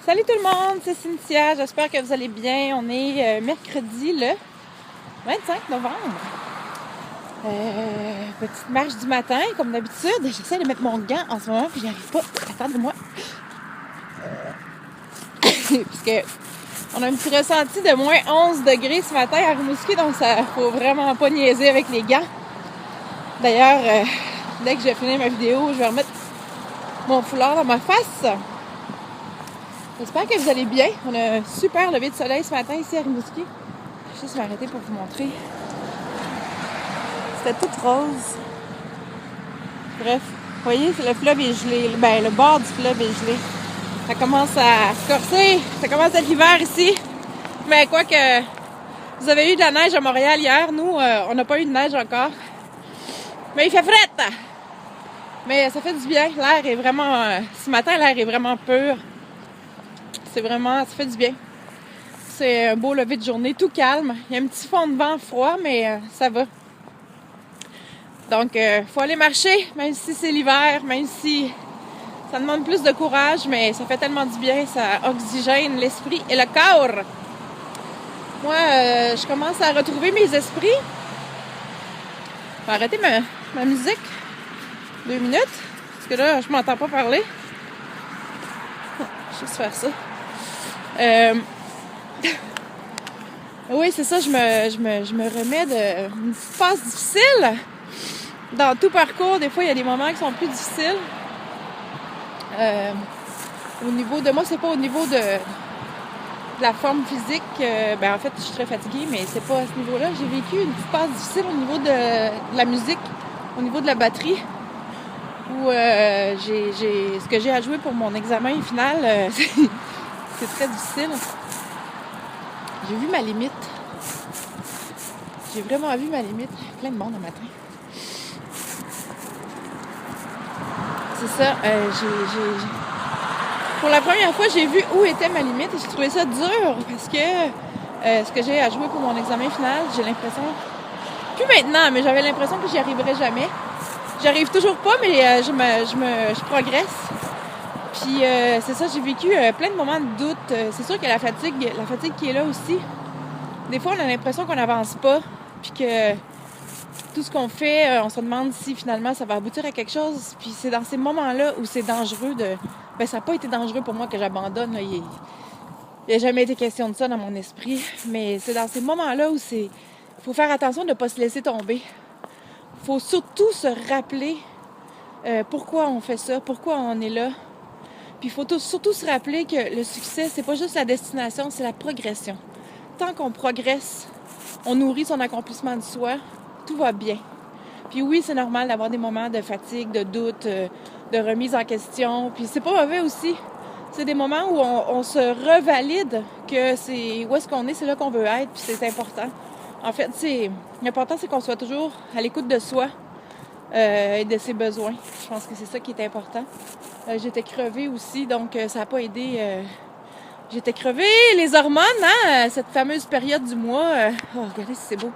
Salut tout le monde, c'est Cynthia, j'espère que vous allez bien. On est mercredi le 25 novembre. Petite marche du matin, comme d'habitude. J'essaie de mettre mon gant en ce moment, puis j'y arrive pas. Attendez-moi. Puisque on a un petit ressenti de moins 11 degrés ce matin à Rimouski, donc ça faut vraiment pas niaiser avec les gants. D'ailleurs, dès que j'ai fini ma vidéo, je vais remettre mon foulard dans ma face. J'espère que vous allez bien. On a un super lever de soleil ce matin ici à Rimouski. Je vais juste m'arrêter pour vous montrer. C'était tout rose. Bref, vous voyez, le fleuve est gelé. Ben, le bord du fleuve est gelé. Ça commence à se corser. Ça commence à être l'hiver ici. Mais quoi que vous avez eu de la neige à Montréal hier, nous, on n'a pas eu de neige encore. Mais il fait fret! Mais ça fait du bien. L'air est vraiment... ce matin, l'air est vraiment pur. C'est vraiment... ça fait du bien. C'est un beau lever de journée, tout calme. Il y a un petit fond de vent froid, mais ça va. Donc, faut aller marcher, même si c'est l'hiver, même si ça demande plus de courage, mais ça fait tellement du bien, ça oxygène l'esprit et le corps. Moi, je commence à retrouver mes esprits. Je vais arrêter ma musique 2 minutes, parce que là, je m'entends pas parler. Je vais juste faire ça. Oui, c'est ça, je me remets d'une phase difficile. Dans tout parcours, des fois, il y a des moments qui sont plus difficiles. Au niveau de moi, c'est pas au niveau de la forme physique. En fait, je suis très fatiguée, mais c'est pas à ce niveau-là. J'ai vécu une phase difficile au niveau de la musique, au niveau de la batterie, où ce que j'ai à jouer pour mon examen final, c'est très difficile. J'ai vu ma limite. J'ai vraiment vu ma limite. Plein de monde le matin. C'est ça. Pour la première fois, j'ai vu où était ma limite et j'ai trouvé ça dur parce que ce que j'ai à jouer pour mon examen final, j'ai l'impression... Plus maintenant, mais j'avais l'impression que j'y arriverais jamais. J'y arrive toujours pas, mais je progresse. Puis c'est ça, j'ai vécu plein de moments de doute. C'est sûr que la fatigue qui est là aussi. Des fois, on a l'impression qu'on n'avance pas, puis que tout ce qu'on fait, on se demande si finalement ça va aboutir à quelque chose. Puis c'est dans ces moments-là où c'est dangereux de... ça n'a pas été dangereux pour moi que j'abandonne. Là. Il n'y a jamais été question de ça dans mon esprit. Mais c'est dans ces moments-là où il faut faire attention de ne pas se laisser tomber. Il faut surtout se rappeler pourquoi on fait ça, pourquoi on est là. Puis il faut surtout se rappeler que le succès, c'est pas juste la destination, c'est la progression. Tant qu'on progresse, on nourrit son accomplissement de soi, tout va bien. Puis oui, c'est normal d'avoir des moments de fatigue, de doute, de remise en question. Puis c'est pas mauvais aussi. C'est des moments où on se revalide que c'est où est-ce qu'on est, c'est là qu'on veut être, puis c'est important. En fait, l'important, c'est qu'on soit toujours à l'écoute de soi et de ses besoins. Je pense que c'est ça qui est important. J'étais crevée aussi, donc ça n'a pas aidé. J'étais crevée, les hormones, hein, cette fameuse période du mois. Regardez si c'est beau.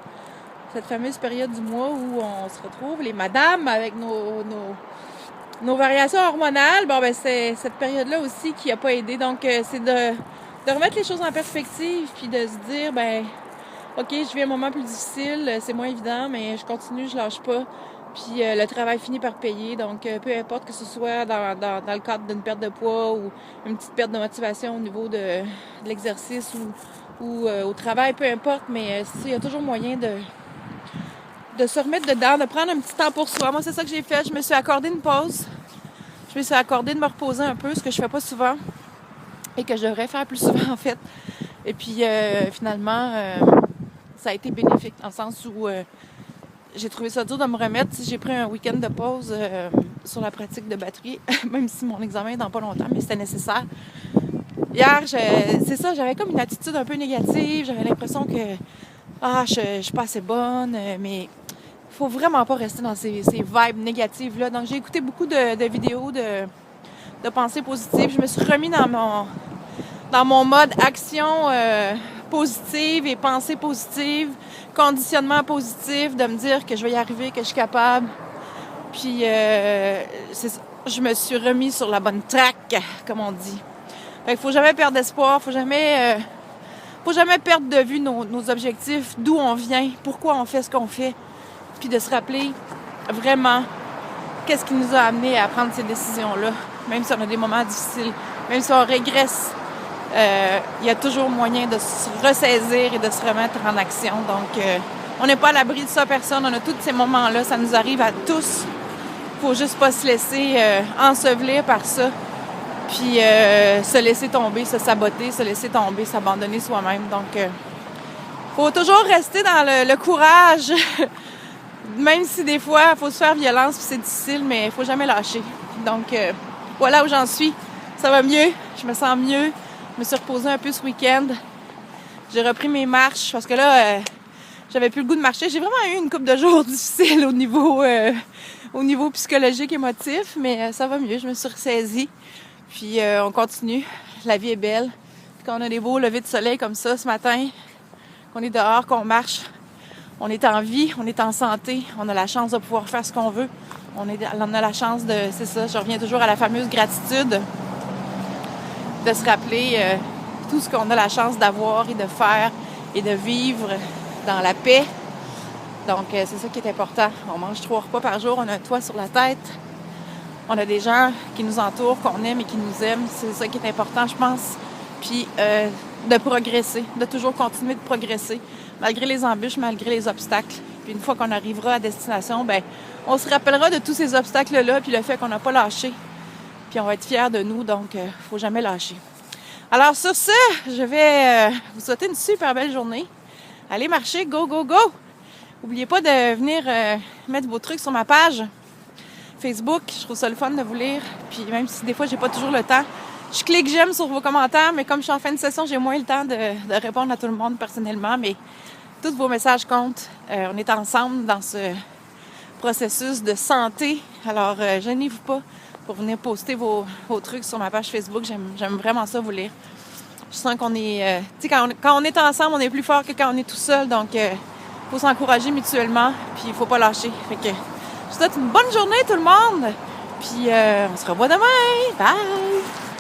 Cette fameuse période du mois où on se retrouve, les madames, avec nos variations hormonales. C'est cette période-là aussi qui n'a pas aidé. Donc, c'est de remettre les choses en perspective, puis de se dire, OK, je vis un moment plus difficile, c'est moins évident, mais je continue, je lâche pas. Puis le travail finit par payer. Donc, peu importe que ce soit dans le cadre d'une perte de poids ou une petite perte de motivation au niveau de l'exercice ou au travail, peu importe, mais il y a toujours moyen de se remettre dedans, de prendre un petit temps pour soi. Moi, c'est ça que j'ai fait. Je me suis accordé une pause. Je me suis accordé de me reposer un peu, ce que je fais pas souvent et que je devrais faire plus souvent, en fait. Et puis, finalement, ça a été bénéfique dans le sens où j'ai trouvé ça dur de me remettre. J'ai pris un week-end de pause sur la pratique de batterie, même si mon examen est dans pas longtemps, mais c'était nécessaire. Hier, c'est ça, j'avais comme une attitude un peu négative. J'avais l'impression que je suis pas assez bonne, mais il faut vraiment pas rester dans ces vibes négatives-là. Donc, j'ai écouté beaucoup de vidéos de pensées positives. Je me suis remis dans mon mode action positive et pensée positive, conditionnement positif, de me dire que je vais y arriver, que je suis capable. Puis, je me suis remis sur la bonne track, comme on dit. Fait qu'il faut jamais perdre espoir, faut jamais perdre de vue nos objectifs, d'où on vient, pourquoi on fait ce qu'on fait, puis de se rappeler vraiment qu'est-ce qui nous a amené à prendre ces décisions-là, même si on a des moments difficiles, même si on régresse, il y a toujours moyen de se ressaisir et de se remettre en action. Donc, on n'est pas à l'abri de ça, personne. On a tous ces moments-là, ça nous arrive à tous. Faut juste pas se laisser ensevelir par ça, puis se laisser tomber, se saboter, se laisser tomber, s'abandonner soi-même. Donc, faut toujours rester dans le courage, même si des fois, il faut se faire violence, puis c'est difficile, mais il faut jamais lâcher. Donc, voilà où j'en suis. Ça va mieux, je me sens mieux. Je me suis reposée un peu ce week-end. J'ai repris mes marches parce que là, j'avais plus le goût de marcher. J'ai vraiment eu une couple de jours difficiles au niveau psychologique, émotif, mais ça va mieux. Je me suis ressaisie. Puis on continue. La vie est belle. Puis quand on a des beaux levers de soleil comme ça ce matin, qu'on est dehors, qu'on marche, on est en vie, on est en santé. On a la chance de pouvoir faire ce qu'on veut. On a la chance de... C'est ça, je reviens toujours à la fameuse gratitude. De se rappeler tout ce qu'on a la chance d'avoir et de faire et de vivre dans la paix. Donc, c'est ça qui est important. On mange 3 repas par jour, on a un toit sur la tête. On a des gens qui nous entourent, qu'on aime et qui nous aiment. C'est ça qui est important, je pense. Puis, de progresser, de toujours continuer de progresser, malgré les embûches, malgré les obstacles. Puis, une fois qu'on arrivera à destination, ben, on se rappellera de tous ces obstacles-là, puis le fait qu'on n'a pas lâché. Puis on va être fiers de nous, donc faut jamais lâcher. Alors sur ce, je vais vous souhaiter une super belle journée. Allez marcher, go, go, go! N'oubliez pas de venir mettre vos trucs sur ma page Facebook. Je trouve ça le fun de vous lire. Puis même si des fois, j'ai pas toujours le temps, je clique j'aime sur vos commentaires, mais comme je suis en fin de session, j'ai moins le temps de répondre à tout le monde personnellement. Mais tous vos messages comptent. On est ensemble dans ce processus de santé. Alors, gênez-vous pas pour venir poster vos trucs sur ma page Facebook. J'aime vraiment ça, vous lire. Je sens qu'on est... tu sais, quand on est ensemble, on est plus fort que quand on est tout seul. Donc, faut s'encourager mutuellement. Puis, il faut pas lâcher. Fait que, je vous souhaite une bonne journée, tout le monde. Puis, on se revoit demain. Bye!